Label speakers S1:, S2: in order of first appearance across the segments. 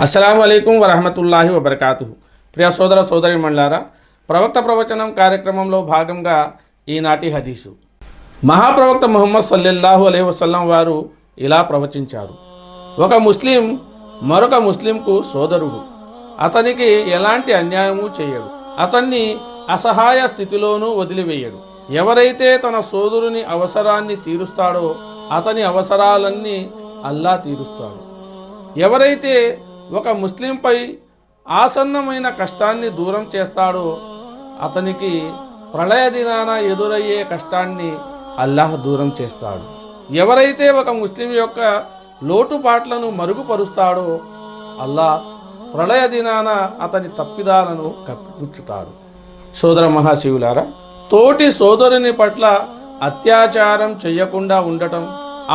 S1: అస్సలాము అలైకుం వరహమతుల్లాహి వబర్కాతుహు. ప్రియ సోదర సోదరి మండలారా, ప్రవక్త ప్రవచనం కార్యక్రమంలో భాగంగా ఈనాటి హదీసు. మహాప్రవక్త ముహమ్మద్ సల్లల్లాహు అలైహి వసల్లం వారు ఇలా ప్రవచించారు: ఒక ముస్లిం మరొక ముస్లింకు సోదరుడు. అతనికి ఎలాంటి అన్యాయము చేయడు, అతన్ని అసహాయ స్థితిలోనూ వదిలివేయడు. ఎవరైతే తన సోదరుని అవసరాన్ని తీరుస్తాడో అతని అవసరాలన్నీ అల్లా తీరుస్తాడు. ఎవరైతే ఒక ముస్లింపై ఆసన్నమైన కష్టాన్ని దూరం చేస్తాడో అతనికి ప్రళయ దినాన ఎదురయ్యే కష్టాన్ని అల్లాహ్ దూరం చేస్తాడు. ఎవరైతే ఒక ముస్లిం యొక్క లోటుపాట్లను మరుగుపరుస్తాడో అల్లాహ్ ప్రళయ దినాన అతని తప్పిదాలను కప్పిపుచ్చుతాడు. సోదర మహాశివులారా, తోటి సోదరుని పట్ల అత్యాచారం చేయకుండా ఉండటం,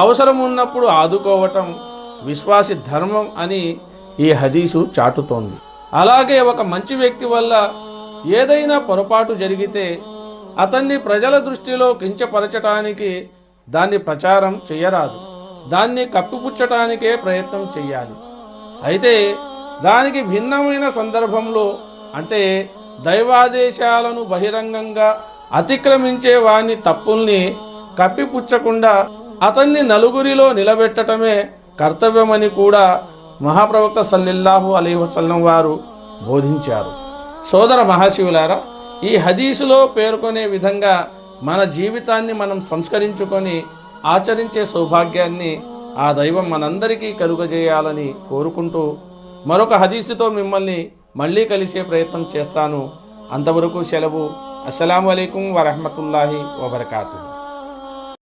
S1: అవసరం ఉన్నప్పుడు ఆదుకోవటం విశ్వాసి ధర్మం అని ఈ హదీసు చాటుతోంది. అలాగే ఒక మంచి వ్యక్తి వల్ల ఏదైనా పొరపాటు జరిగితే అతన్ని ప్రజల దృష్టిలో కించపరచటానికి దాన్ని ప్రచారం చేయరాదు, దాన్ని కప్పిపుచ్చటానికే ప్రయత్నం చేయాలి. అయితే దానికి భిన్నమైన సందర్భంలో, అంటే దైవాదేశాలను బహిరంగంగా అతిక్రమించే వాని తప్పుల్ని కప్పిపుచ్చకుండా అతన్ని నలుగురిలో నిలబెట్టడమే కర్తవ్యమని కూడా మహాప్రవక్త సల్లల్లాహు అలైహి వసల్లం వారు బోధించారు. సోదర మహాశివులారా, ఈ హదీసులో పేర్కొనే విధంగా మన జీవితాన్ని మనం సంస్కరించుకొని ఆచరించే సౌభాగ్యాన్ని ఆ దైవం మనందరికీ కలుగజేయాలని కోరుకుంటూ మరొక హదీసుతో మిమ్మల్ని మళ్ళీ కలిసే ప్రయత్నం చేస్తాను. అంతవరకు సెలవు. అస్సలాము అలైకుం వరహమతుల్లాహి వబర్కాతుహు.